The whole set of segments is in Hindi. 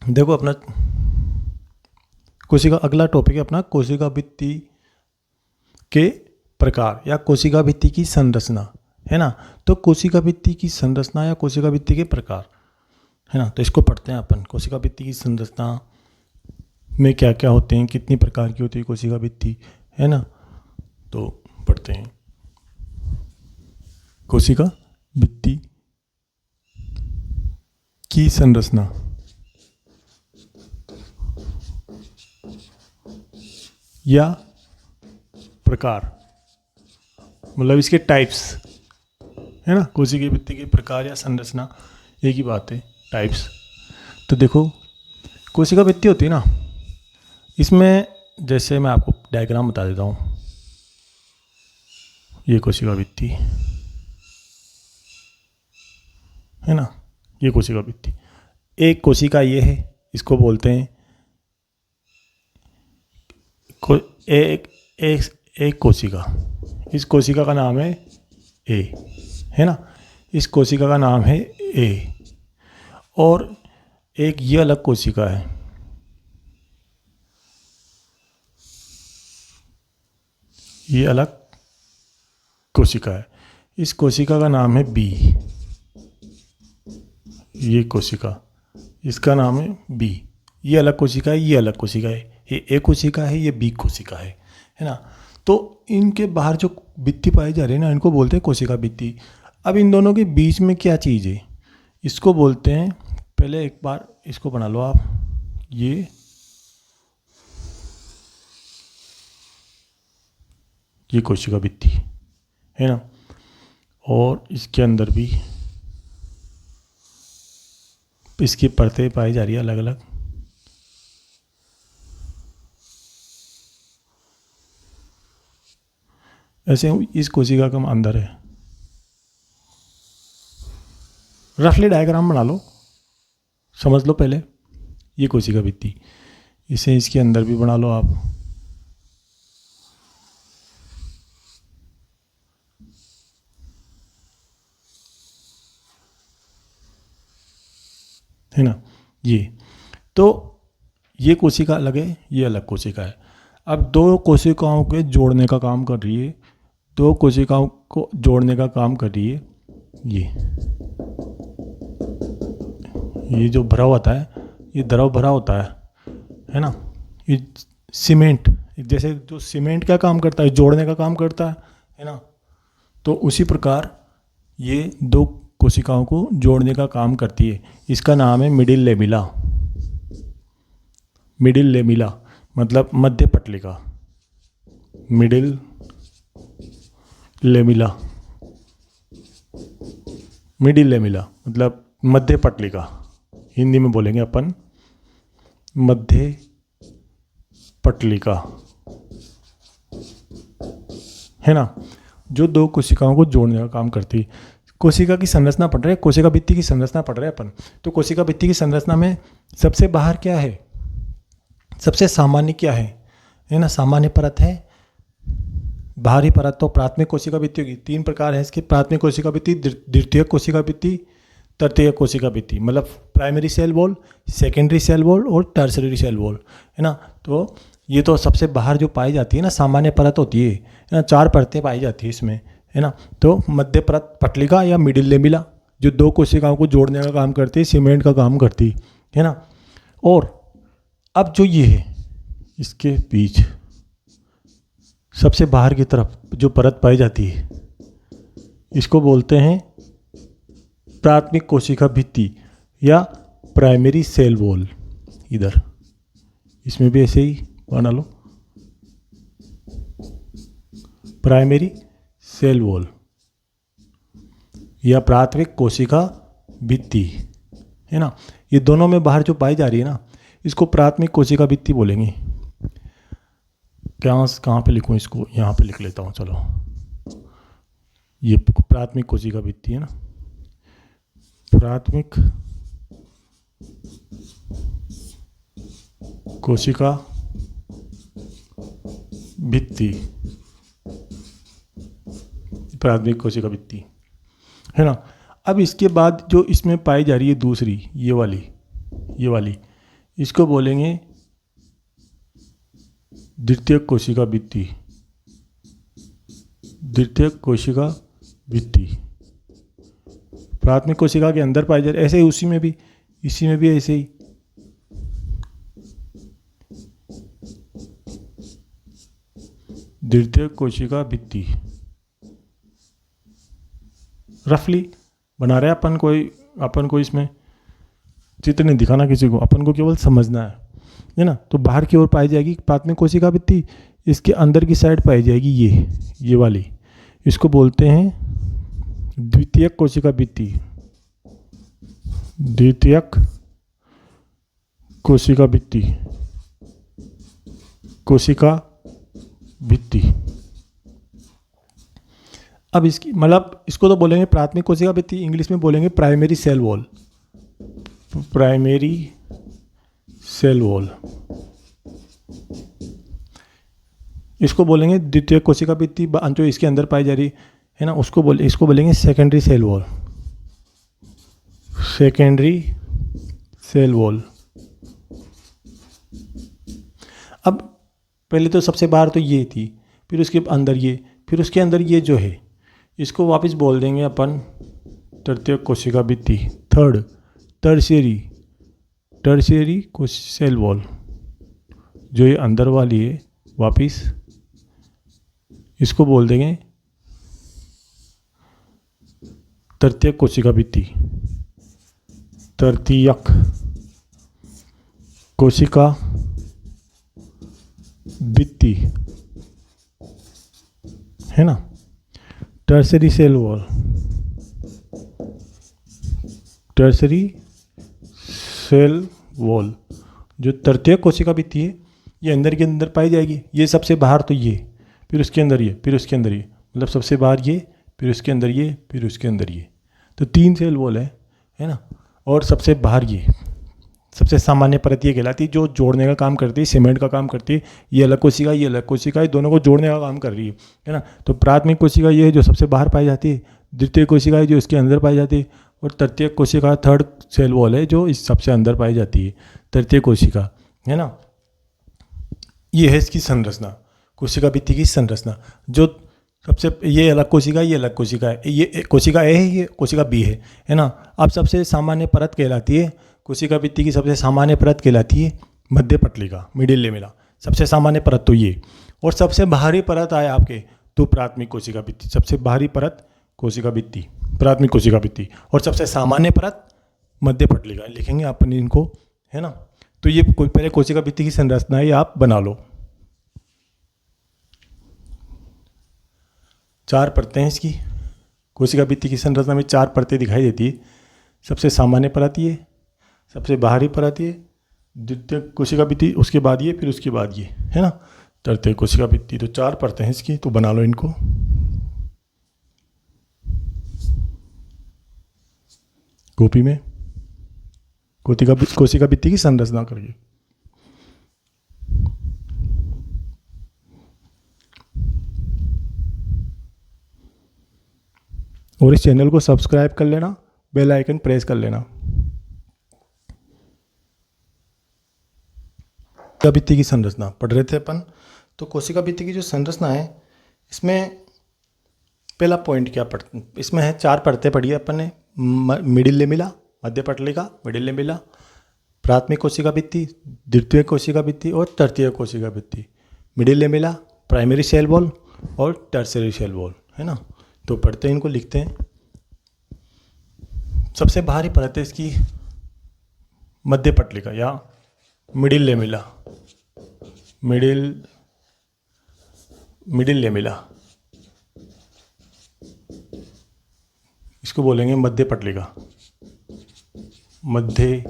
देखो अपना कोशिका, अगला टॉपिक है अपना कोशिका भित्ति के प्रकार या कोशिका भित्ति की संरचना, है ना। तो कोशिका भित्ति की संरचना या कोशिका भित्ति के प्रकार, है ना, तो इसको पढ़ते हैं अपन। कोशिका भित्ति की संरचना में क्या क्या होते हैं, कितनी प्रकार की होती है कोशिका भित्ति, है ना, तो पढ़ते हैं। कोशिका भित्ति की संरचना या प्रकार, मतलब इसके टाइप्स, है ना। कोशिका भित्ति के प्रकार या संरचना एक ही बात है, टाइप्स। तो देखो कोशिका भित्ति होती है ना, इसमें जैसे मैं आपको डायग्राम बता देता हूँ। ये कोशिका भित्ति है ना, ये कोशिका भित्ति। एक कोशिका ये है, इसको बोलते हैं एक कोशिका। इस कोशिका का नाम है ए, है ना। इस कोशिका का नाम है ए। और एक ये अलग कोशिका है, ये अलग कोशिका है। इस कोशिका का नाम है बी। ये कोशिका, इसका नाम है बी। ये अलग कोशिका है, ये अलग कोशिका है। ये ए कोशिका है, ये बी कोशिका है ना। तो इनके बाहर जो भित्ति पाई जा रही है ना, इनको बोलते हैं कोशिका भित्ति। अब इन दोनों के बीच में क्या चीज़ है, इसको बोलते हैं, पहले एक बार इसको बना लो आप। ये कोशिका भित्ति है ना, और इसके अंदर भी इसकी परतें पाई जा रही है अलग अलग। ऐसे इस कोशिका का अंदर है। रफली डायग्राम बना लो, समझ लो पहले। ये कोशिका भित्ति, इसे इसके अंदर भी बना लो आप। है ना। ये तो ये कोशिका अलग है, ये अलग कोशिका है। अब दो कोशिकाओं के जोड़ने का काम कर रही है, दो कोशिकाओं को जोड़ने का काम कर रही है ये जो भरा होता है, ये द्रव भरा होता है ना। ये सीमेंट, जैसे जो सीमेंट क्या काम करता है, जोड़ने का काम करता है ना। तो उसी प्रकार ये दो कोशिकाओं को जोड़ने का काम करती है। इसका नाम है मिडिल लेमिला। मिडिल लेमिला मतलब मध्य पटलिका। मिडिल लेमिला, मिडिल लेमिला मतलब मध्य पटलिका। हिंदी में बोलेंगे अपन मध्य पटलिका, है ना, जो दो कोशिकाओं को जोड़ने का काम करती है। कोशिका की संरचना पढ़ रहे हैं, कोशिका भित्ति की संरचना पढ़ रहे हैं अपन। तो कोशिका भित्ति की संरचना में सबसे बाहर क्या है, सबसे सामान्य क्या है ना, सामान्य परत है। बाहरी परत तो प्राथमिक कोशिका भित्ति होगी। तीन प्रकार है इसकी, प्राथमिक कोशिका भित्ति, द्वितीय कोशिका भित्ति, तृतीय कोशिका भित्ति। मतलब primary cell wall, secondary cell wall और टर्सरी सेल वॉल, है ना। तो ये तो सबसे बाहर जो पाई जाती है ना, सामान्य परत होती है ना। चार परतें पाई जाती है इसमें, है ना। तो मध्य परत पटलिका या मिडिल लेमिला, जो दो कोशिकाओं को जोड़ने का काम करती है, सीमेंट का काम करती है ना। और अब जो ये है, इसके बीच सबसे बाहर की तरफ जो परत पाई जाती है, इसको बोलते हैं प्राथमिक कोशिका भित्ति या प्राइमरी सेल वॉल। इधर इसमें भी ऐसे ही बना लो, प्राइमरी सेल वॉल या प्राथमिक कोशिका भित्ति, है ना। ये दोनों में बाहर जो पाई जा रही है ना, इसको प्राथमिक कोशिका भित्ति बोलेंगे। कहाँ पे लिखूँ इसको, यहाँ पे लिख लेता हूँ, चलो। ये प्राथमिक कोशिका भित्ति है ना, प्राथमिक कोशिका भित्ति, प्राथमिक कोशिका भित्ति, है ना। अब इसके बाद जो इसमें पाई जा रही है दूसरी, ये वाली इसको बोलेंगे द्वितीयक कोशिका भित्ति। द्वितीयक कोशिका भित्ति प्राथमिक कोशिका के अंदर पाई जाती है। ऐसे ही इसी में भी ऐसे ही द्वितीयक कोशिका भित्ति। रफली बना रहे अपन को इसमें चित्र नहीं दिखाना किसी को, अपन को केवल समझना है ना। तो बाहर की ओर पाई जाएगी प्राथमिक कोशिका भित्ति, इसके अंदर की साइड पाई जाएगी ये वाली, इसको बोलते हैं द्वितीयक कोशिका भित्ति। द्वितीयक कोशिका भित्ति, कोशिका भित्ति। अब इसकी मतलब इसको तो बोलेंगे प्राथमिक कोशिका भित्ति, इंग्लिश में बोलेंगे primary cell wall. Primary cell wall इसको बोलेंगे द्वितीयक कोशिका भित्ति, जो इसके अंदर पाई जा रही है ना, इसको बोलेंगे secondary cell wall. Secondary cell wall. अब पहले तो सबसे बाहर तो ये थी, फिर उसके अंदर ये, फिर उसके अंदर ये जो है इसको वापस बोल देंगे अपन तृतीयक कोशिका भित्ति। टर्शियरी सेल वॉल, जो ये अंदर वाली है वापस इसको बोल देंगे तृतीयक कोशिका भित्ति। तृतीयक कोशिका भित्ति है ना। Tertiary cell wall, tertiary cell wall जो तृतीयक कोशिका भित्ति है ये अंदर के अंदर पाई जाएगी। ये सबसे बाहर तो ये, फिर उसके अंदर ये, फिर उसके अंदर ये, मतलब सबसे बाहर ये, फिर उसके अंदर ये, फिर उसके अंदर ये, तो 3 सेल वॉल है ना। और सबसे बाहर ये सबसे सामान्य परत ये कहलाती है, जो जोड़ने का काम करती है, सीमेंट का काम करती है। ये अलग कोशिका, ये अलग कोशिका, ये दोनों को जोड़ने का काम कर रही है ना। तो प्राथमिक कोशिका ये है जो सबसे बाहर पाई जाती है, द्वितीय कोशिका है जो इसके अंदर पाई जाती है, और तृतीय कोशिका थर्ड सेल वॉल है जो इस सबसे अंदर पाई जाती है, तृतीय कोशिका है ना। ये है इसकी संरचना, कोशिका भित्ति की संरचना। जो सबसे ये अलग कोशिका, ये अलग कोशिका है, ये कोशिका ए है, ये कोशिका बी है ना। अब सबसे सामान्य परत कहलाती है, कोशिका भित्ति की सबसे सामान्य परत कहलाती है मध्य पटलिका, मिडिल लेमिला। सबसे सामान्य परत तो ये, और सबसे बाहरी परत आए आपके तो प्राथमिक कोशिका भित्ति। सबसे बाहरी परत कोशिका भित्ति, प्राथमिक कोशिका भित्ति, और सबसे सामान्य परत मध्य पटलिका। लिखेंगे अपन इनको है ना। तो ये पहले कोशिका भित्ति की संरचना है, आप बना लो। 4 परतें हैं इसकी। कोशिका भित्ति की संरचना में 4 परतें दिखाई देती है। सबसे सामान्य परत ये, सबसे बाहरी परत ये, द्वितीय कोशिका भित्ति, उसके बाद ये, फिर उसके बाद ये है ना, तृतीय कोशिका भित्ति। तो 4 परतें हैं इसकी, तो बना लो इनको। कॉपी में कोशिका भित्ति की संरचना करिए। और इस चैनल को सब्सक्राइब कर लेना, बेल आइकन प्रेस कर लेना। कोशिका भित्ति की संरचना पढ़ रहे थे अपन। तो कोशिका भित्ति की जो संरचना है, इसमें पहला पॉइंट क्या इसमें है 4 परतें पढ़ी है अपन ने। मिडिल लेमिला, मध्य पटलिका, मिडिल लेमिला, प्राथमिक कोशिका भित्ति, द्वितीय कोशिका भित्ति और तृतीय कोशिका भित्ति। Middle lamella, primary cell wall और टर्शियरी सेल वॉल है ना। तो पढ़ते हैं, इनको लिखते हैं। सबसे बाहरी परत है इसकी मध्य पटलिका या मिडिल लेमिला, मिडिल लेमिला, इसको बोलेंगे मध्य पटलिका, मध्य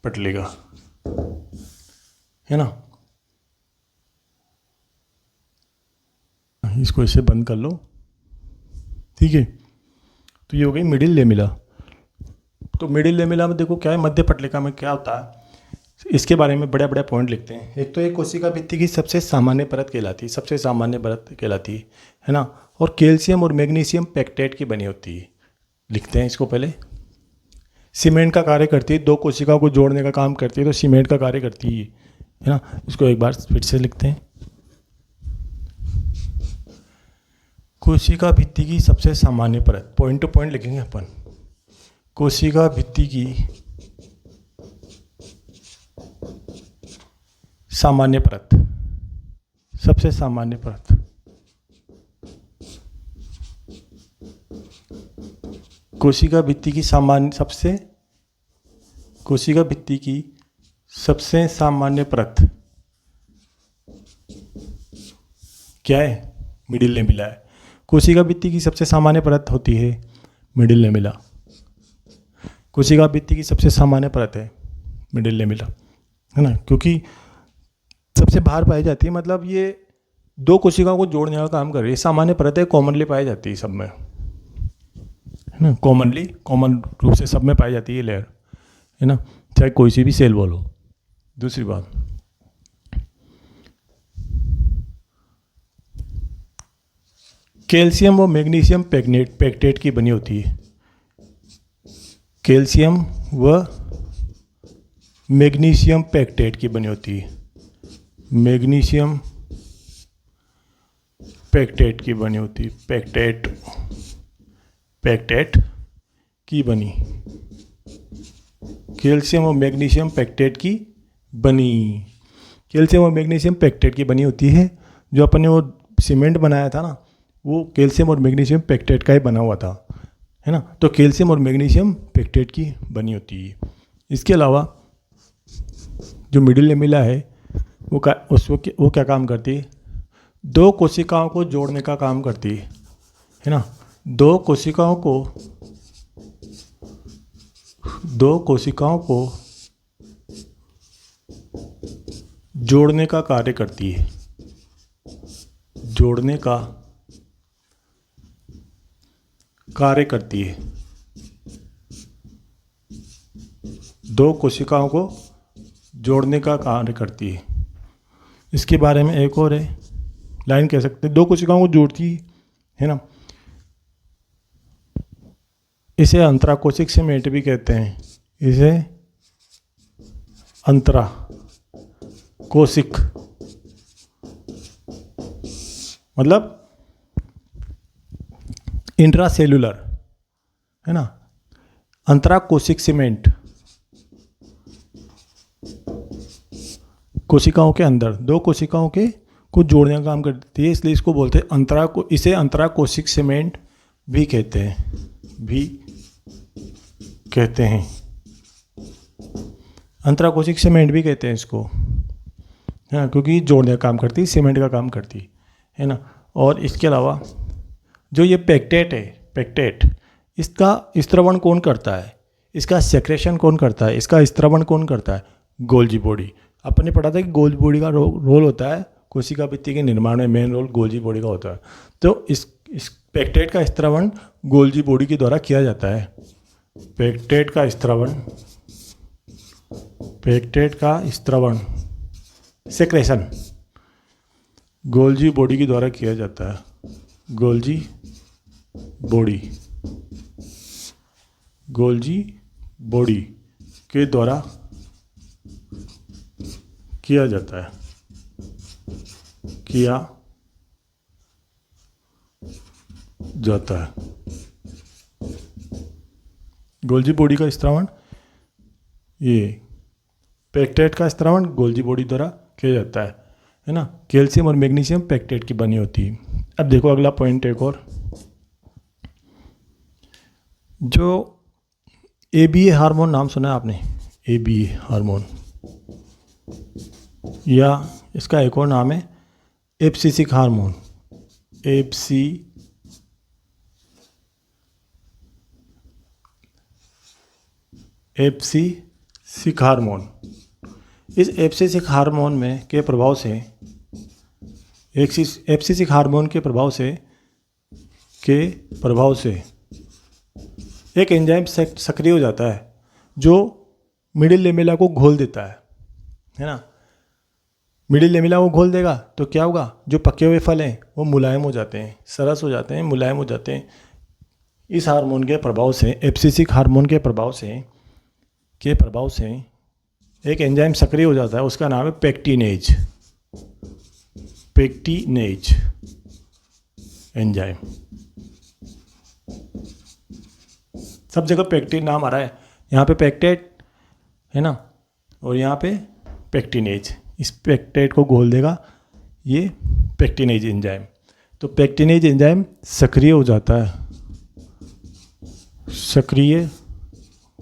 पटलिका है ना। इसको इसे बंद कर लो, ठीक है। तो ये हो गई मिडिल लेमिला। तो मिडिल लेमिला में देखो क्या है, मध्य पटलिका में क्या होता है, इसके बारे में बड़े बड़े पॉइंट लिखते हैं। एक तो एक कोशिका भित्ति की सबसे सामान्य परत कहलाती है, सबसे सामान्य परत कहलाती है ना। और कैल्शियम और मैग्नीशियम पेक्टेट की बनी होती है। लिखते हैं इसको पहले। सीमेंट का कार्य करती है, दो कोशिकाओं को जोड़ने का काम करती है, तो सीमेंट का कार्य करती है ना। इसको एक बार फिर से लिखते हैं। कोशिका भित्ति की सबसे सामान्य परत, पॉइंट टू पॉइंट लिखेंगे अपन। कोशिका भित्ति की सामान्य परत, सबसे सामान्य परत। कोशिका भित्ति की कोशिका भित्ति की सबसे सामान्य परत क्या है? मिडिल लेमिला है। कोशिका भित्ति की सबसे सामान्य परत होती है मिडिल लेमिला। कोशिका भित्ति की सबसे सामान्य परत है मिडिल लेमिला, है ना, क्योंकि सबसे बाहर पाई जाती है, मतलब ये दो कोशिकाओं को जोड़ने का काम कर रही है। सामान्य परत है, कॉमनली पाई जाती है सब में, है ना, कॉमन रूप से सब में पाई जाती है लेयर, है ना, चाहे कोई सी भी सेल वॉल हो। दूसरी बात, कैल्शियम व मैग्नीशियम पेक्टेट की बनी होती है। कैल्शियम व मैग्नीशियम पेक्टेट की बनी होती है। मैग्नीशियम पेक्टेट की बनी होती है। पेक्टेट की बनी, कैल्शियम और मैग्नीशियम पेक्टेट की बनी, कैल्शियम और मैग्नीशियम पेक्टेट की बनी होती है। जो अपन ने वो सीमेंट बनाया था ना, वो कैल्शियम और मैग्नीशियम पेक्टेट का ही बना हुआ था, है ना। तो कैल्शियम और मैग्नीशियम पेक्टेट की बनी होती है। इसके अलावा जो मिडिल लेमिला है वो क्या काम करती है? दो कोशिकाओं को जोड़ने का काम करती है ना। दो कोशिकाओं को जोड़ने का कार्य करती है। जोड़ने का कार्य करती है। दो कोशिकाओं को जोड़ने का कार्य करती है। इसके बारे में एक और है लाइन कह सकते हैं, दो कोशिकाओं को जोड़ती है ना। इसे अंतराकोशिक सीमेंट भी कहते हैं। इसे अंतराकोशिक मतलब इंट्रासेल्युलर, है ना, अंतराकोशिक सीमेंट। कोशिकाओं के अंदर दो कोशिकाओं को जोड़ने का काम करती है, इसलिए इसको बोलते हैं इसे अंतराकोशिक सीमेंट भी कहते हैं। अंतराकोशिक सीमेंट भी कहते हैं इसको, है ना, क्योंकि जोड़ने का काम करती है, सीमेंट का काम करती है ना। और इसके अलावा जो ये पेक्टेट इसका स्त्रवण कौन करता है? इसका सेक्रेशन कौन करता है? इसका स्त्रवण कौन करता है? Golgi body. अपन ने पढ़ा था कि गोल्जी बॉडी का रोल होता है कोशिका भित्ति के निर्माण में, मेन रोल गोल्जी बॉडी का होता है। तो इस पेक्टेट का स्त्रवण गोल्जी बॉडी के द्वारा किया जाता है। पेक्टेट का स्त्रवण सेक्रेशन गोल्जी बॉडी के द्वारा किया जाता है। गोल्जी बॉडी के द्वारा किया जाता है। गोल्जी बॉडी का स्त्रवण, ये पेक्टेट का स्त्रवण गोल्जी बॉडी द्वारा किया जाता है ना। कैल्शियम और मैग्नीशियम पेक्टेट की बनी होती है। अब देखो अगला पॉइंट एक और, जो ABA हार्मोन नाम सुना है आपने? ABA हार्मोन, या इसका एक और नाम है एब्सिसिक हार्मोन। Abscisic hormone. इस एब्सिसिक हार्मोन में के प्रभाव से एब्सिसिक हार्मोन के प्रभाव से एक एंजाइम सक्रिय हो जाता है जो मिडिल लेमिला को घोल देता है ना। मिडिल लेमिला को घोल देगा तो क्या होगा? जो पके हुए फल हैं वो मुलायम हो जाते हैं, सरस हो जाते हैं, मुलायम हो जाते हैं। इस हार्मोन के प्रभाव से, एब्सिसिक हार्मोन के प्रभाव से के प्रभाव से एक एंजाइम सक्रिय हो जाता है, उसका नाम है पेक्टिनेज। पेक्टिनेज एंजाइम, सब जगह पेक्टिन नाम आ रहा है, यहाँ पे पेक्टेट है ना, और यहाँ पे पेक्टिनेज। इस पेक्टेट को घोल देगा ये पेक्टिनेज एंजाइम, तो पेक्टिनेज एंजाइम सक्रिय हो जाता है, सक्रिय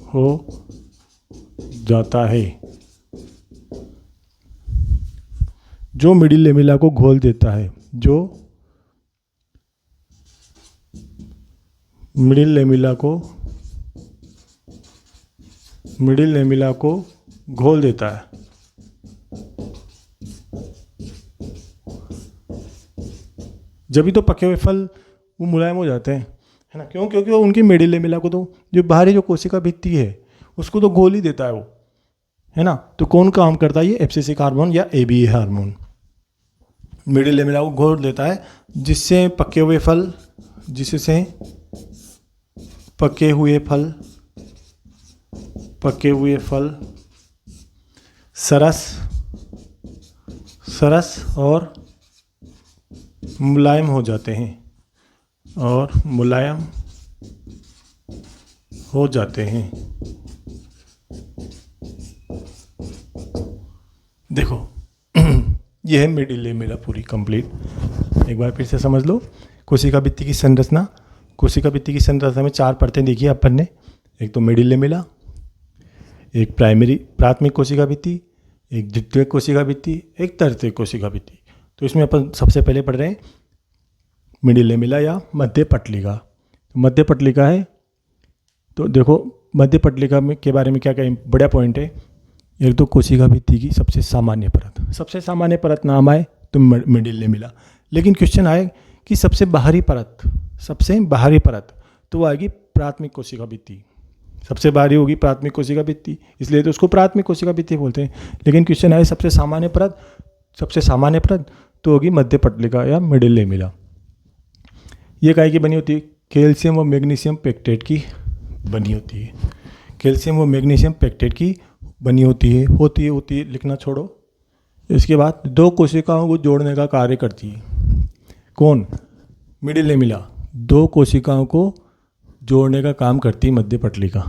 हो जाता है, जो मिडिल लेमिला को घोल देता है, जो मिडिल लेमिला को घोल देता है। जब भी तो पके हुए फल वो मुलायम हो जाते हैं, है ना, क्यों? क्योंकि वो उनकी मिडिल लेमिला को तो जो बाहरी जो कोशिका भित्ति है उसको तो घोल ही देता है वो, है ना। तो कौन काम करता है? ये एब्सिसिक हार्मोन या ABA हार्मोन मिडिल लेमिला को घोल देता है, जिससे पके हुए फल सरस और मुलायम हो जाते हैं, देखो यह है मिडिल लेमिला पूरी कंप्लीट। एक बार फिर से समझ लो कोशिका भित्ति की संरचना। कोशिका भित्ति की संरचना में 4 परतें देखी अपन ने, एक तो मिडिल लेमिला, एक प्राथमिक कोशिका भित्ति, एक द्वितीयक कोशिका भित्ति, एक तृतीयक कोशिका भित्ति। तो इसमें अपन सबसे पहले पढ़ रहे हैं मिडिल लेमिला या मध्य पटलिका। तो मध्य पटलिका है, तो देखो मध्य पटलिका में के बारे में क्या क्या बड़ा पॉइंट है। एक तो कोशिका भित्ति की सबसे सामान्य परत नाम आए तो मिडिल लेमिला, लेकिन क्वेश्चन आए कि सबसे बाहरी परत तो वो आएगी प्राथमिक कोशिका भित्ति। सबसे बाहरी होगी प्राथमिक कोशिका भित्ति, इसलिए तो उसको प्राथमिक कोशिका भित्ति बोलते हैं। लेकिन क्वेश्चन आए सबसे सामान्य परत तो होगी मध्य पटलिका या मिडिल लेमिला। ये काय की बनी होती है? कैल्शियम और मैग्नीशियम पेक्टेट की बनी होती है। कैल्शियम और मैग्नीशियम पेक्टेट की बनी होती है, लिखना छोड़ो। इसके बाद 2 कोशिकाओं को जोड़ने का कार्य करती है। कौन? मिडिल लेमिला 2 कोशिकाओं को जोड़ने का काम करती है मध्य पटलिका।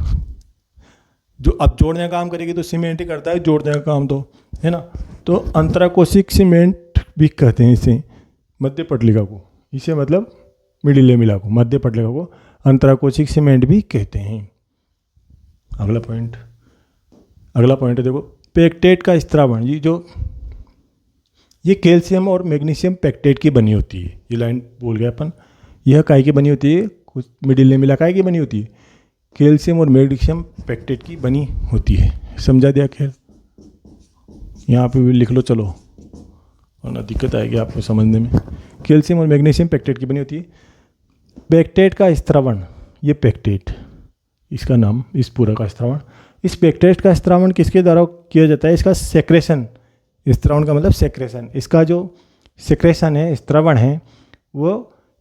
जो अब जोड़ने का काम करेगी तो सीमेंट ही करता है जोड़ने का काम, तो है ना। तो अंतराकोशिक सीमेंट भी कहते हैं इसे, मध्य पटलिका को। इसे मतलब मिडिल लेमिला को, मध्य पटलिका को अंतराकोशिक सीमेंट भी कहते हैं। अगला पॉइंट है, देखो पेक्टेट का स्त्रावण। ये कैल्शियम और मैग्नीशियम पेक्टेट की बनी होती है। ये लाइन बोल गए अपन। यह काय की बनी होती है? कुछ मिडिल लेमिला काय की बनी होती है? कैल्शियम और मैग्नीशियम पेक्टेट की बनी होती है। समझा दिया? खैर यहाँ पे भी लिख लो चलो, वरना दिक्कत आएगी आपको समझने में। कैल्शियम और मैग्नीशियम पेक्टेट की बनी होती है। पेक्टेट का स्त्रावण, ये पेक्टेट, इसका नाम, इस पूरा का स्त्रावण, इस पेक्टेट का स्त्रावण किसके द्वारा किया जाता है? इसका सेक्रेशन, स्त्रावण का मतलब सेक्रेशन। इसका जो सेक्रेशन है, स्त्रावण है, वो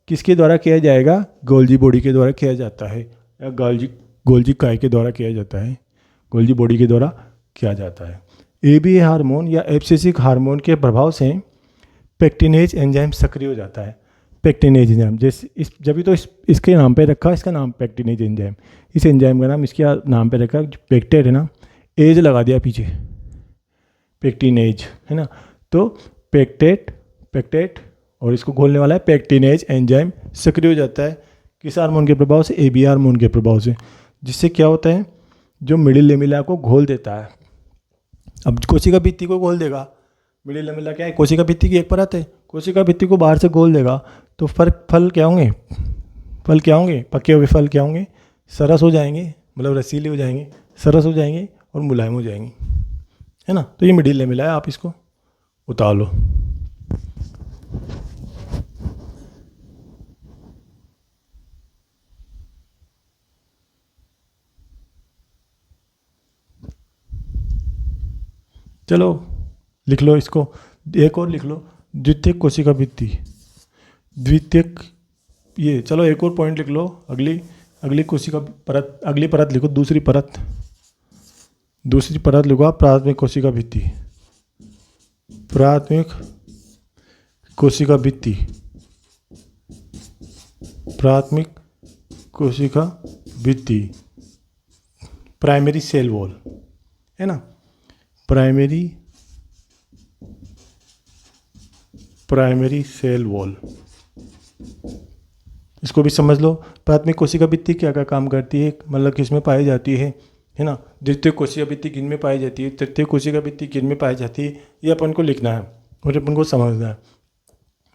किसके द्वारा किया जाएगा? गोल्जी बॉडी के द्वारा किया जाता है, या गोल्जी काय के द्वारा किया जाता है, गोल्जी बॉडी के द्वारा किया जाता है। ABA हार्मोन या एब्सिसिक हार्मोन के प्रभाव से पेक्टिनेज एंजाइम सक्रिय हो जाता है। पेक्टिनेज एंजाइम जब भी तो इसके नाम पे रखा, इसका नाम पेक्टिनेज एंजाइम, इस एंजाइम का नाम इसके नाम पे रखा। पेक्टेट है ना, एज लगा दिया पीछे, पेक्टिनेज है ना। तो पेक्टेट और इसको घोलने वाला है पेक्टिनेज एंजाइम सक्रिय हो जाता है। किस हार्मोन के प्रभाव से? ABA हार्मोन के प्रभाव से। जिससे क्या होता है? जो मिडिल लेमिला को घोल देता है। अब कोशिका भित्ति को घोल देगा। मिडिल लेमिला क्या है? कोशिका भित्ति की एक परत है। कोशिका भित्ति को बाहर से घोल देगा तो फल क्या होंगे? पके हुए फल क्या होंगे? सरस हो जाएंगे, मतलब रसीले हो जाएंगे, सरस हो जाएंगे और मुलायम हो जाएंगे, है ना। तो ये मिडिल लेमिला है, आप इसको उतार लो। चलो लिख लो इसको, एक और लिख लो, द्वितीयक कोशिका भित्ति। द्वितीयक, ये चलो एक और पॉइंट लिख लो। अगली कोशिका परत, अगली परत लिखो, दूसरी परत दूसरी परत लिखो आप प्राथमिक कोशिका भित्ति, प्राथमिक कोशिका भित्ति, प्राथमिक कोशिका भित्ति, प्राइमरी सेल वॉल, है ना, प्राइमरी सेल वॉल। इसको भी समझ लो। प्राथमिक कोशिका भित्ति क्या क्या काम करती है, मतलब किस में पाई जाती है ना। द्वितीय कोशिका भित्ति किन में पाई जाती है, तृतीय कोशिका भित्ति किन में पाई जाती है, ये अपन को लिखना है और अपन को समझना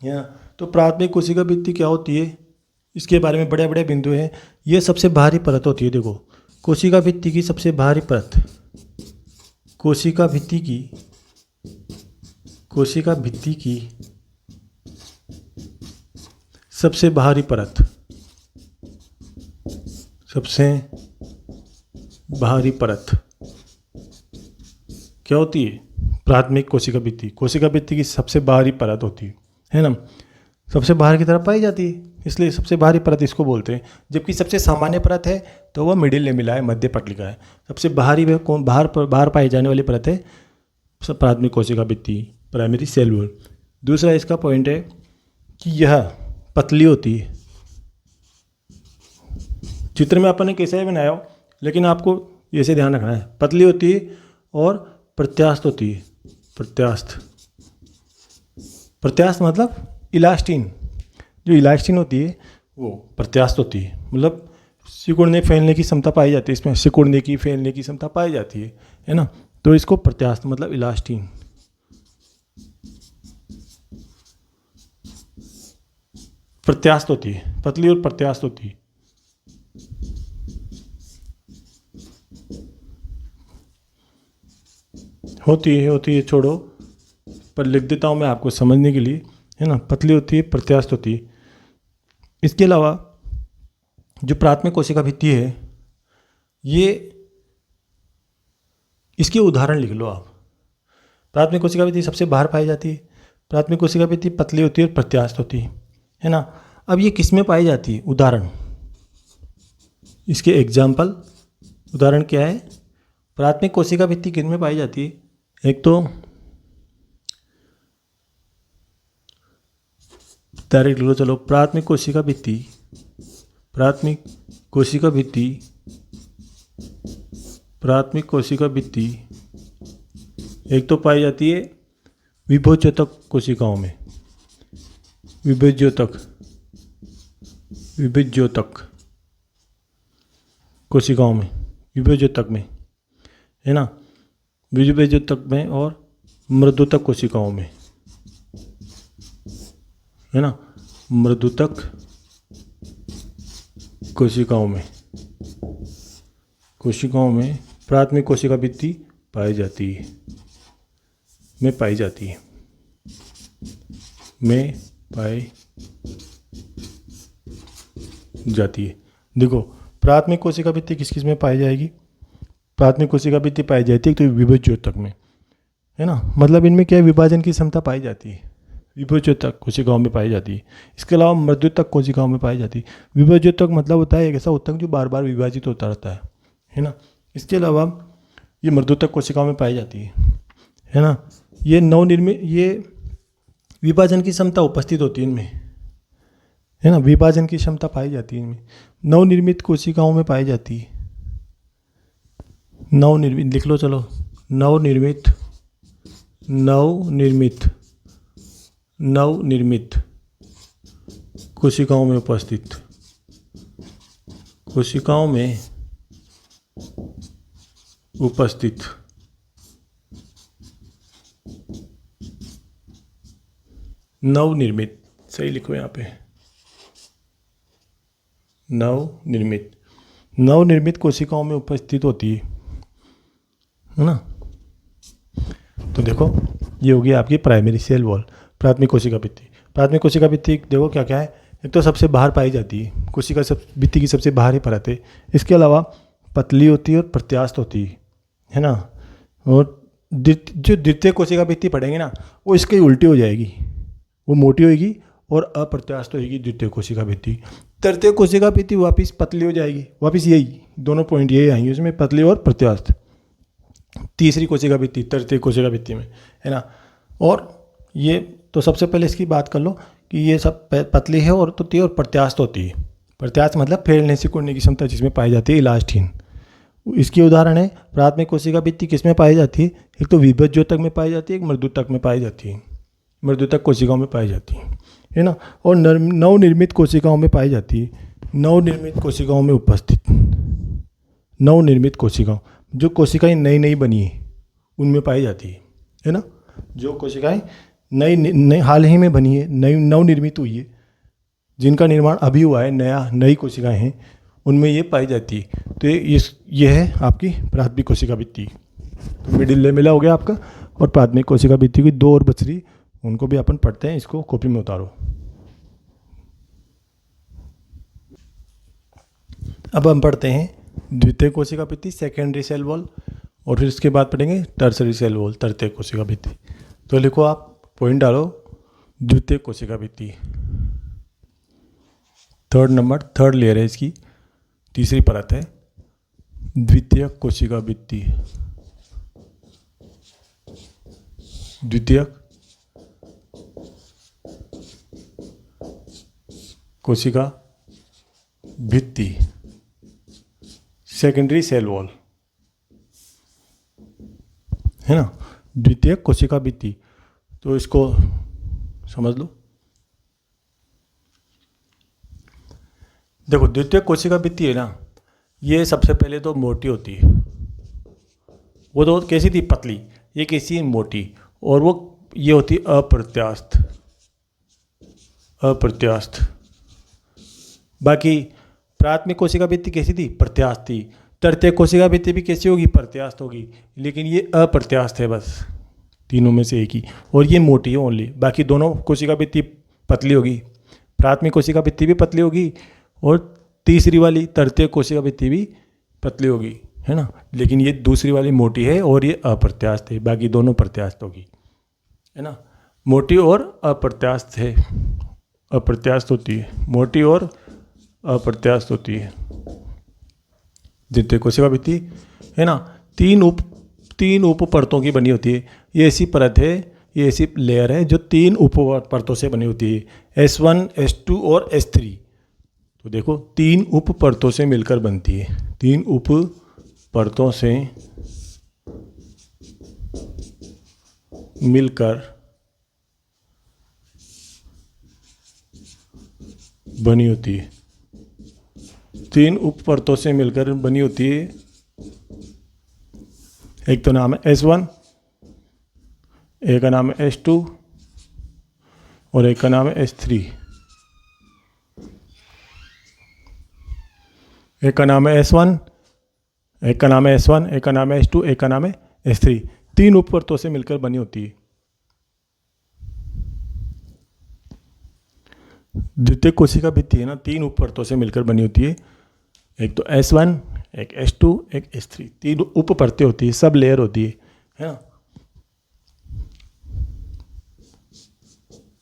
है ना। तो प्राथमिक कोशिका भित्ति क्या होती है, इसके बारे में बड़े बड़े बिंदु हैं। ये सबसे बाहरी परत होती है। देखो, कोशिका भित्ति की सबसे बाहरी परत, कोशिका भित्ति की सबसे बाहरी परत, सबसे बाहरी परत क्या होती है, प्राथमिक कोशिका भित्ति। कोशिका भित्ति की सबसे बाहरी परत होती है ना, सबसे बाहर की तरफ पाई जाती है, इसलिए सबसे बाहरी परत इसको बोलते हैं। जबकि सबसे सामान्य परत है तो वह मिडिल लेमिला है, मध्य पटलिका है। सबसे बाहरी व बाहर पाई जाने वाली परत है प्राथमिक कोशिका भित्ति, प्राइमरी सेल वॉल। दूसरा इसका पॉइंट है कि यह पतली होती है। चित्र में अपन ने कैसे बनाया हो, लेकिन आपको ऐसे ध्यान रखना है, पतली होती है और प्रत्यास्थ होती है। प्रत्यास्थ मतलब इलास्टिन, जो इलास्टिन होती है वो प्रत्यास्थ होती है, मतलब सिकुड़ने फैलने की क्षमता पाई जाती है, इसमें सिकुड़ने की फैलने की क्षमता पाई जाती है ना। तो इसको प्रत्यास्थ मतलब इलास्टिन। प्रत्यास्थ होती है, पतली और प्रत्यास्थ होती है। होती है छोड़ो, पर लिख देता हूँ मैं आपको समझने के लिए, है ना। पतली होती है, प्रत्यास्थ होती है। इसके अलावा जो प्राथमिक कोशिका भित्ति है, ये इसके उदाहरण लिख लो आप। प्राथमिक कोशिका भित्ति सबसे बाहर पाई जाती है। प्राथमिक कोशिका भित्ति पतली होती है और प्रत्यास्थ होती है ना। अब ये किस में पाई जाती है, उदाहरण, इसके एग्जाम्पल, उदाहरण क्या है। प्राथमिक कोशिका भित्ति किन में पाई जाती है, एक तो डायरेक्ट लो, चलो, प्राथमिक कोशिका भित्ति, प्राथमिक कोशिका भित्ति, प्राथमिक कोशिका भित्ति एक तो पाई जाती है विभोज्योतक कोशिकाओं में, विभोज्योतक कोशिकाओं में, विभोज्योतक में, है ना, विभोज्योतक में और मृदुतक कोशिकाओं में, है ना, मृदुतक कोशिकाओं में प्राथमिक कोशिका भित्ति पाई जाती है, पाई जाती है। देखो, प्राथमिक कोशिका भित्ति किस किस में पाई जाएगी, प्राथमिक कोशिका भित्ति पाई जाती है तो विभोज्योतक में, है ना, मतलब इनमें क्या है, विभाजन की क्षमता पाई जाती है, विभोज्योतक कोशिकाओं में पाई जाती है। इसके अलावा मृदुतक कोशिकाओं में पाई जाती है। विभोज्योतक मतलब होता है एक ऐसा उत्तक जो बार बार विभाजित होता रहता है ना। इसके अलावा ये मृदुतक कोशिकाओं में पाई जाती है ना। ये नवनिर्मित, ये विभाजन की क्षमता उपस्थित होती है इनमें, है ना, विभाजन की क्षमता पाई जाती है इनमें। नवनिर्मित कोशिकाओं में पाई जाती है, नवनिर्मित लिख लो, चलो, नवनिर्मित कोशिकाओं में उपस्थित, नवनिर्मित, सही लिखो यहाँ पे, नवनिर्मित कोशिकाओं में उपस्थित होती है ना। तो देखो, ये होगी आपकी प्राइमरी सेल वॉल, प्राथमिक कोशिका भित्ति। प्राथमिक कोशिका भित्ति देखो क्या क्या है, एक तो सबसे बाहर पाई जाती है, कोशिका भित्ति की सबसे बाहरी परत है। इसके अलावा पतली होती है और प्रत्यास्थ होती है ना। और जो द्वितीय कोशिका भित्ति पढ़ेंगे ना, वो इसके उल्टी हो जाएगी, वो मोटी होगी और अप्रत्यास्थ होगी द्वितीय कोशिका भित्ति। तृतीय कोशिका भित्ति वापिस पतली हो जाएगी, वापिस यही दोनों पॉइंट यही आएंगे उसमें, पतली और प्रत्यास्थ। तीसरी कोशिका भित्ति, तृतीय कोशिका भित्ति में, है ना। और ये तो सबसे पहले इसकी बात कर लो कि ये सब पतली है और होती है और प्रत्यास्थ होती है। प्रत्यास्थ मतलब फैलने सिकुड़ने की क्षमता जिसमें पाई जाती है, इलास्टिन। इसकी उदाहरण है प्राथमिक कोशिका भित्ति किस में पाई जाती है, एक तो विभज्य द्योतक में पाई जाती है, एक मृदुतक में पाई जाती है, मृदुतक कोशिकाओं में पाई जाती है ना। और नवनिर्मित कोशिकाओं में पाई जाती है, नवनिर्मित कोशिकाओं में उपस्थित, नवनिर्मित कोशिकाओं, जो कोशिकाएं नई नई बनी है उनमें पाई जाती है ना। जो कोशिकाएं नई हाल ही में बनी है, नई नवनिर्मित हुई है, जिनका निर्माण अभी हुआ है, नई कोशिकाएं हैं, उनमें ये पाई जाती है। तो ये है आपकी प्राथमिक कोशिका भित्ति। तो मिडिल लेमेला हो गया आपका, और प्राथमिक कोशिका भित्ति की दो और बच रही, उनको भी अपन पढ़ते हैं। इसको कॉपी में उतारो। अब हम पढ़ते हैं द्वितीय कोशिका भित्ति, सेकेंडरी सेल वॉल, और फिर इसके बाद पढ़ेंगे टर्सरी सेल वॉल, तृतीय कोशिका भित्ति। तो लिखो, आप पॉइंट डालो, द्वितीय कोशिका भित्ति, थर्ड लेयर है इसकी, तीसरी परत है द्वितीय कोशिका भित्ति। द्वितीय कोशिका भित्ति, सेकेंडरी सेल वॉल, है ना, द्वितीय कोशिका भित्ति। तो इसको समझ लो। देखो, द्वितीय कोशिका भित्ति है ना, ये सबसे पहले तो मोटी होती है। वो तो कैसी थी, पतली, ये कैसी मोटी, और वो ये होती अप्रत्यास्थ, अप्रत्यास्थ। बाकी प्राथमिक कोशिका भित्ति कैसी थी, प्रत्यास्थ थी। तृतीय कोशिका भित्ति भी कैसी होगी, प्रत्यास्थ होगी, लेकिन ये अप्रत्यास्थ है, बस तीनों में से एक ही, और ये मोटी है ओनली। बाकी दोनों कोशिका भित्ति पतली होगी, प्राथमिक कोशिका भित्ति भी पतली होगी, और तीसरी वाली तृतीय कोशिका भित्ति भी पतली होगी, है ना। लेकिन ये दूसरी वाली मोटी है और ये अप्रत्यास्थ है, बाकी दोनों प्रत्यास्थ होगी, है ना। मोटी और अप्रत्यास्थ है, अप्रत्यास्थ होती है, मोटी और अप्रत्यास्थ होती है द्वितीय कोशिका भित्ति, है ना। तीन उप परतों की बनी होती है। ये ऐसी परत है, ये ऐसी लेयर है जो तीन उप परतों से बनी होती है, S1, S2 और S3। तो देखो, तीन उप परतों से मिलकर बनती है, तीन उप परतों से मिलकर बनी होती है, तीन उप परतों से मिलकर बनी होती है। एक तो नाम है S1, एक का नाम है S2 और एक का नाम है S3। एक का नाम है S1, एक का नाम है S1, एक का नाम है S2, एक का नाम है S3। तीन उप परतों से मिलकर बनी होती है। द्वितीय कोशिका भित्ति है ना, तीन उप परतों से मिलकर बनी होती है। एक तो S1, एक S2, एक S3, तीन उप परतें होती है, सब लेयर होती है ना।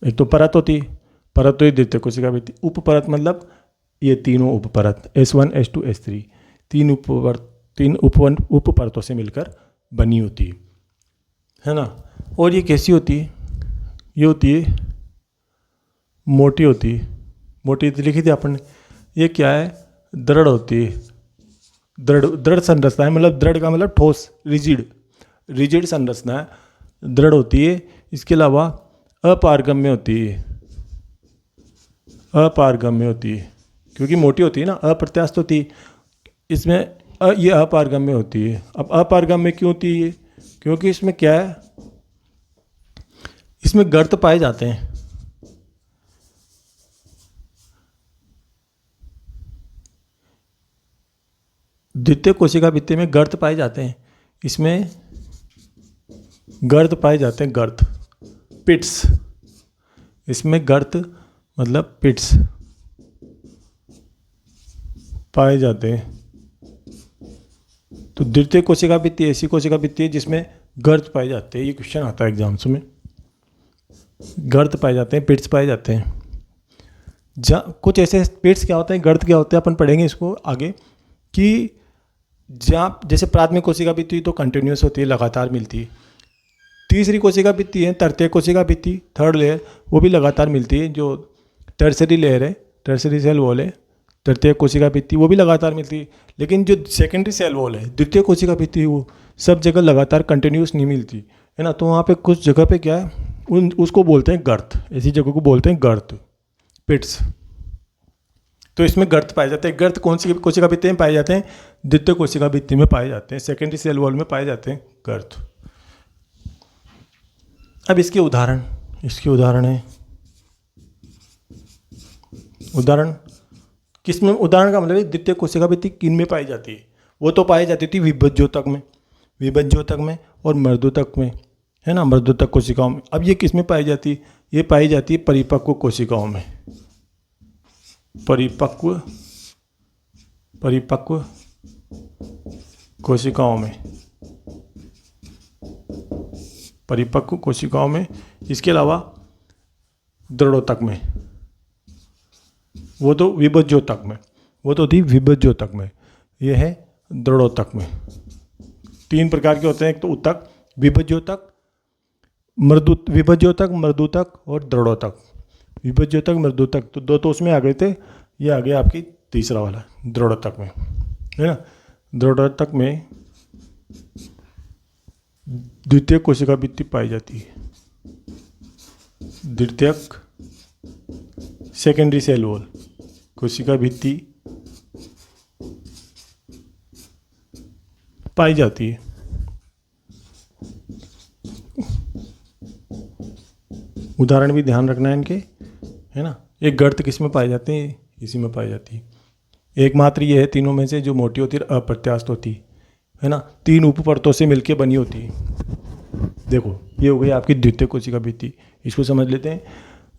एक तो परत होती है, परत तो ये द्वितीय कोशिका भित्ति। उप परत मतलब ये तीनों उप परत, S1, S2, S3, तीन उप परतों से मिलकर बनी होती है ना। और ये कैसी होती है, ये होती है मोटी होती है, मोटी लिखी थी अपन ने। ये क्या है, दृढ़ होती है, दृढ़ संरचना है, मतलब दृढ़ का मतलब ठोस, रिजिड संरचना है, दृढ़ होती है। इसके अलावा अपारगम्य होती है, अपारगम्य होती है, क्योंकि मोटी होती है ना, अप्रत्यास्थ होती है। इसमें ये अपारगम्य होती है। अब अपारगम्य क्यों होती है, क्योंकि इसमें क्या है, इसमें गर्त पाए जाते हैं। द्वितीय कोशिका भित्ति में गर्त पाए जाते हैं, इसमें गर्त पाए जाते हैं, गर्त, पिट्स। इसमें गर्त मतलब पिट्स पाए जाते हैं। तो द्वितीय कोशिका भित्ति ऐसी कोशिका भित्ति है जिसमें गर्त पाए जाते हैं। ये क्वेश्चन आता है एग्जाम्स में, गर्त पाए जाते हैं, पिट्स पाए जाते हैं। कुछ ऐसे पिट्स क्या होते हैं, गर्त क्या होते हैं, अपन पढ़ेंगे इसको आगे, कि जहाँ जैसे प्राथमिक कोशिका भित्ति तो कंटिन्यूस होती है, लगातार मिलती है। तीसरी कोशिका भित्ति है तृतीय कोशिका भित्ति, थर्ड लेयर, वो भी लगातार मिलती है। जो टर्सरी लेयर है, टर्सरी सेल वॉल है, तृतीय कोशिका भित्ति, वो भी लगातार मिलती है। लेकिन जो सेकेंडरी सेल वॉल है, द्वितीय कोशिका भित्ति, वो सब जगह लगातार कंटिन्यूस नहीं मिलती है ना। तो वहाँ पे कुछ जगह पे क्या है, उसको बोलते हैं गर्त, ऐसी जगह को बोलते हैं गर्त, पिट्स। तो इसमें गर्त पाए जाते हैं। गर्त कौन सी कोशिका भित्ति में पाए जाते हैं? द्वितीय कोशिका भित्ति में पाए जाते हैं, सेकेंडरी सेल वॉल में पाए जाते हैं गर्त। अब इसके उदाहरण है, उदाहरण किसमें? उदाहरण का मतलब है द्वितीय कोशिका भित्ति किन में पाई जाती है? वो तो पाई जाती थी विभज्योतक में और मर्दोतक में, है ना, मर्दोतक कोशिकाओं में। अब ये किस में पाई जाती है? ये पाई जाती है परिपक्व कोशिकाओं में, परिपक्व कोशिकाओं में, परिपक्व कोशिकाओं में। इसके अलावा दृढ़ोतक में, वो तो विभज्योतक में, वो तो थी विभज्योतक में, ये है दृढ़ोतक में। तीन प्रकार के होते हैं, एक तो उत्तक, विभज्योतक, विभज्योतक, मर्दूतक और दृढ़ोतक। विभज्योतक, मर्दूतक तो दो तो उसमें आ गए थे, ये आ गया आपकी तीसरा वाला दृढ़ोतक में, है ना। दृढ़ोतक में द्वितीय कोशिका भित्ति पाई जाती है, द्वितीयक सेकेंडरी सेल वॉल कोशिका भित्ति पाई जाती है। उदाहरण भी ध्यान रखना है इनके, है ना। एक गर्त किस में पाए जाते हैं? इसी में पाई जाती है। एकमात्र ये है तीनों में से जो मोटी होती है, अप्रत्यास्थ होती है ना, 3 उप परतों से मिलकर बनी होती है। देखो ये हो गई आपकी द्वितीय कोशिका भित्ति, इसको समझ लेते हैं।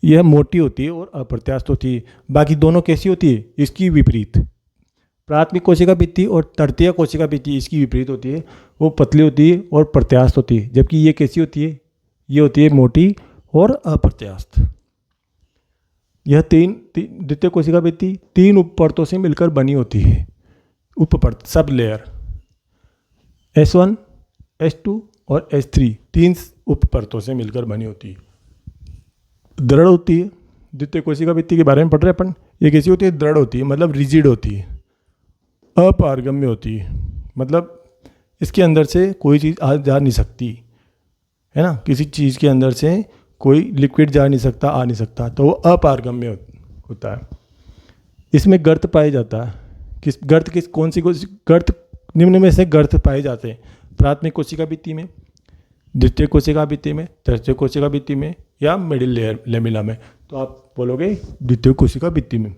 यह मोटी होती है और अप्रत्यास्थ होती है। बाकी दोनों कैसी होती है? इसकी विपरीत। प्राथमिक कोशिका भित्ति और तृतीय कोशिका भित्ति इसकी विपरीत होती है, वो पतली होती है और प्रत्यास्थ होती है। जबकि ये कैसी होती है? ये होती है मोटी और अप्रत्यास्थ। यह द्वितीय कोशिका भित्ति 3 उप परतों से मिलकर बनी होती है, उपपरत, सब लेयर, S1, S2 और S3, 3 उप परतों से मिलकर बनी होती है। दृढ़ होती है। द्वितीय कोशिका भित्ति के बारे में पढ़ रहे अपन। ये कैसी होती है? दृढ़ होती है, मतलब रिजिड होती है, अपारगम्य होती है, मतलब इसके अंदर से कोई चीज़ आ जा नहीं सकती, है ना। किसी चीज़ के अंदर से कोई लिक्विड जा नहीं सकता, आ नहीं सकता, तो वो अपारगम्य होता है। इसमें गर्त पाया जाता है। कौन सी गर्त? निम्न में से गर्त पाए जाते हैं प्राथमिक कोशिका भित्ति में, द्वितीय कोशिका भित्ति में, तृतीय कोशिका भित्ति में या मिडिल लेयर लेमिला में। तो आप बोलोगे द्वितीय कोशिका भित्ति में।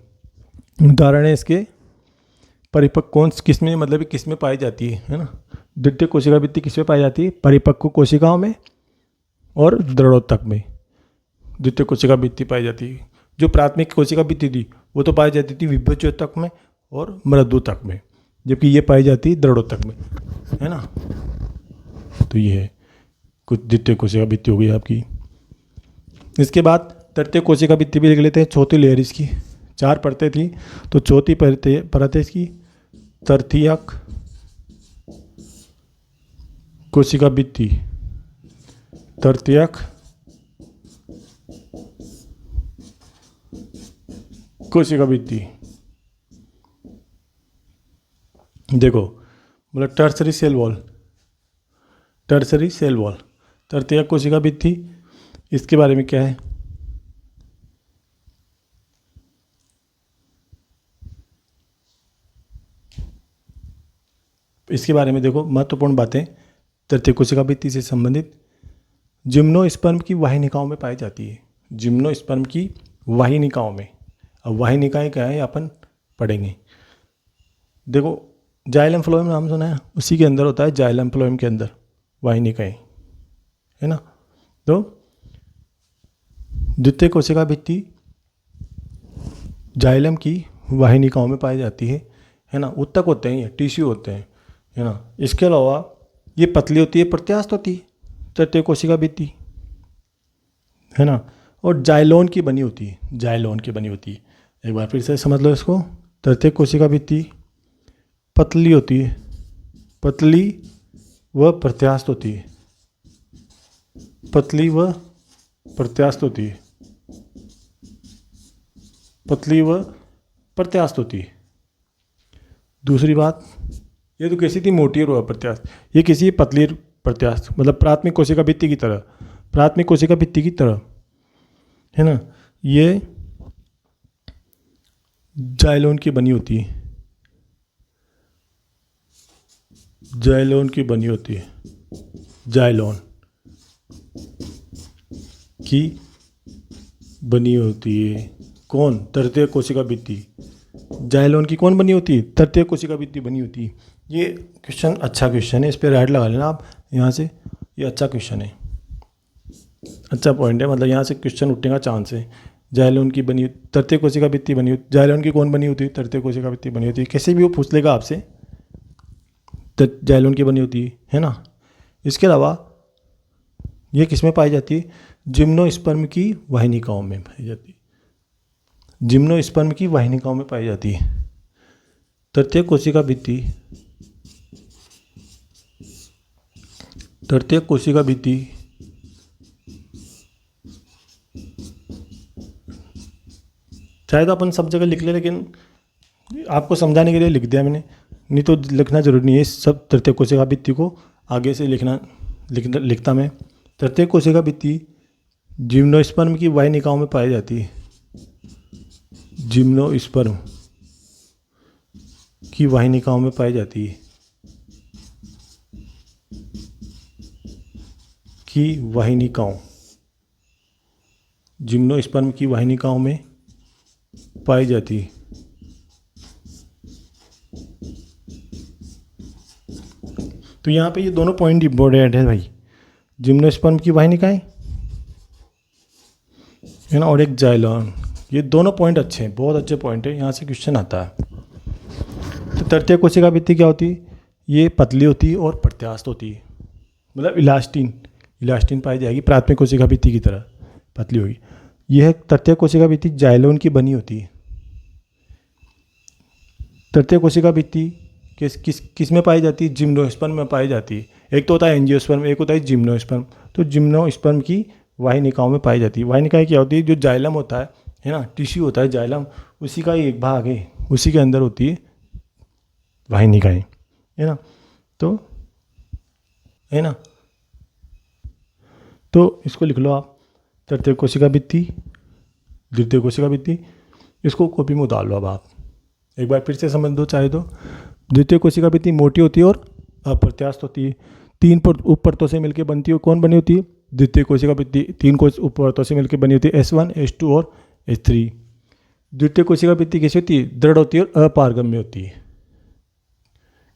उदाहरण है इसके परिपक्व किस में, मतलब किस में पाई जाती है ना। द्वितीय कोशिका भित्ति किस में पाई जाती है? परिपक्व कोशिकाओं में और दृढ़ोतक में द्वितीय कोशिका भित्ति पाई जाती है। जो प्राथमिक कोशिका भित्ति थी वो तो पाई जाती थी विभज्योतक में और मृदुतक में, जबकि ये पाई जाती है दृढ़ोतक में, है ना। तो ये है कुछ द्वितीय कोशिका भित्ति हो गई आपकी। इसके बाद तृतीय कोशिका भित्ति भी लिख लेते हैं। चौथी लेयर इसकी, 4 परतें थी, तो चौथी परत है इसकी तृतीयक कोशिका भित्ति, तृतीयक कोशिका भित्ति। देखो मतलब टर्सरी सेल वॉल, तृतीयक कोशिका भित्ति, इसके बारे में क्या है? इसके बारे में देखो महत्वपूर्ण बातें तृतीय कोशिका भित्ति से संबंधित। जिम्नोस्पर्म की वाहिनिकाओं में पाई जाती है, जिम्नोस्पर्म की वाहिनिकाओं में। अब वाहिनिकाएं क्या है अपन पढ़ेंगे। देखो जाइलम फ्लोएम नाम सुना है, उसी के अंदर होता है, जाइलम फ्लोएम के अंदर वाहिनिकाएं, है ना। तो द्वितीय कोशिका भित्ति जाइलम की वाहिनिकाओं में पाई जाती है ना। उत्तक होते हैं, ये टिश्यू होते हैं, है ना। इसके अलावा ये पतली होती है, प्रत्यास्थ होती है तृतीय कोशिका भित्ति, है ना। और जाइलोन की बनी होती है, जाइलोन की बनी होती है। एक बार फिर से समझ लो इसको। तृतीय कोशिका भित्ति पतली होती है, पतली व प्रत्यास्थ होती है, पतली व प्रत्यास्थ होती है, पतली व प्रत्यास्थ होती है। दूसरी बात, ये तो कैसी थी, मोटी और प्रत्यास्थ, ये किसी पतली प्रत्यास्थ, मतलब प्राथमिक कोशिका भित्ति की तरह, प्राथमिक कोशिका भित्ति की तरह, है ना। ये जाइलोन की बनी होती है, जाइलोन की बनी होती है, जाइलोन की बनी होती है। कौन? तृतीय कोशिका भित्ति। जाइलोन की कौन बनी होती है? तृतीय कोशिका भित्ति बनी होती है। ये क्वेश्चन अच्छा क्वेश्चन है, इस पर राइट लगा लेना आप यहाँ से, ये अच्छा क्वेश्चन है, अच्छा पॉइंट है, मतलब यहाँ से क्वेश्चन उठने का चांस है। जाइलोन की बनी, तृतीय कोशिका भित्ति बनी होती, जाइलोन की कौन बनी होती है? तृतीय कोशिका भित्ति बनी होती है। कैसे भी वो पूछ लेगा आपसे, जाइलोन की बनी होती है ना। इसके अलावा ये किस में पाई जाती है? जिम्नोस्पर्म की वाहिनिकाओं में पाई जाती है, जिम्नोस्पर्म की वाहिनिकाओं में पाई जाती है। तृतीय कोशिका भित्ति, तृतीय कोशिका भित्ति चाहे तो अपन सब जगह लिख ले, लेकिन आपको समझाने के लिए लिख दिया मैंने, नहीं तो लिखना जरूरी नहीं है सब तृतीय कोशिका भित्ति को, आगे से लिखता मैं। तृतीय कोशिका भित्ति जिम्नोस्पर्म की वाहिनिकाओं में पाई जाती है, जिम्नोस्पर्म की वाहिनिकाओं में पाई जाती है, की वाहिनिकाओं, जिम्नोस्पर्म की वाहिनिकाओं में पाई जाती है। तो यहाँ पे ये दोनों पॉइंट इंपॉर्टेंट है भाई, जिम्नोस्पर्म की वाहिनिकाएं है ना, और एक जाइलोन, ये दोनों पॉइंट अच्छे हैं, बहुत अच्छे पॉइंट है, यहाँ से क्वेश्चन आता है। तो तृतीय कोशिका भित्ति क्या होती है? ये पतली होती है और प्रत्यास्थ होती है, मतलब इलास्टिन पाई जाएगी, प्राथमिक कोशिका भित्ति की तरह पतली होगी। यह तृतीय कोशिका भित्ति जाइलोन की बनी होती है। तृतीय कोशिका भित्ति किस में पाई जाती है? जिम्नोस्पर्म में पाई जाती है। एक तो होता है एंजियोस्पर्म, एक होता है जिम्नोस्पर्म। तो जिम्नोस्पर्म की वाहिनिकाओं में पाई जाती है। वाहिनिकाएं क्या होती है? जो जाइलम होता है ना, टिश्यू होता है जाइलम, उसी का ही एक भाग है, उसी के अंदर होती है वाहिनिकाएं, है ना। तो है ना, तो इसको लिख लो आप, तृतीय कोशिका भित्ति, द्वितीय कोशिका भित्ति, इसको कॉपी में उतार लो। अब आप एक बार फिर से समझ दो चाहे तो। द्वितीय कोशिका भित्ति मोटी होती है और अप्रत्यास्थ होती है, 3 उप परतों से मिलकर बनती है। कौन बनी होती है? द्वितीय कोशिका भित्ति 3 उप परतों से मिलकर बनी होती है, S1, S2 और S3। द्वितीय कोशिका भित्ति कैसी होती है? दृढ़ होती है और अपारगम्य होती है।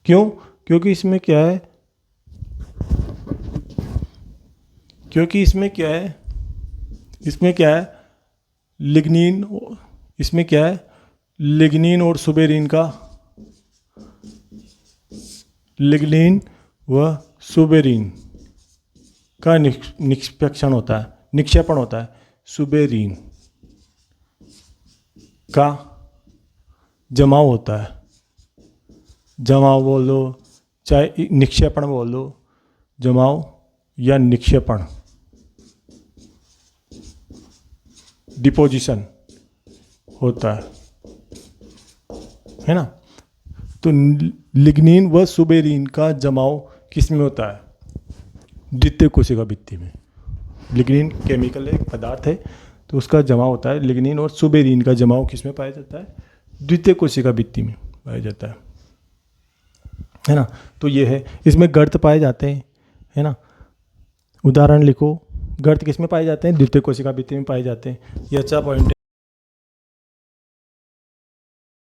क्यों? क्योंकि इसमें क्या है, इसमें क्या है, लिग्निन, इसमें क्या है, लिग्निन और सुबेरिन का, लिग्निन व सुबेरिन का निष्पेक्षण होता है, निक्षेपण होता है। सुबेरिन का जमाव होता है, जमाव बोल दो चाहे निक्षेपण बोल दो, जमाव या निक्षेपण, डिपोजिशन होता है ना। तो लिग्निन व सुबेरिन का जमाव किस में होता है? द्वितीय कोशिका भित्ति में। लिग्निन केमिकल एक पदार्थ है, तो उसका जमाव होता है, लिग्निन और सुबेरिन का जमाव किस में पाया जाता है? द्वितीय कोशिका भित्ति में पाया जाता है ना। तो ये है, इसमें गर्त पाए जाते हैं, है ना। उदाहरण लिखो, गर्त किस में पाए जाते हैं? द्वितीय कोशिका भित्ति में पाए जाते हैं। ये अच्छा पॉइंट है।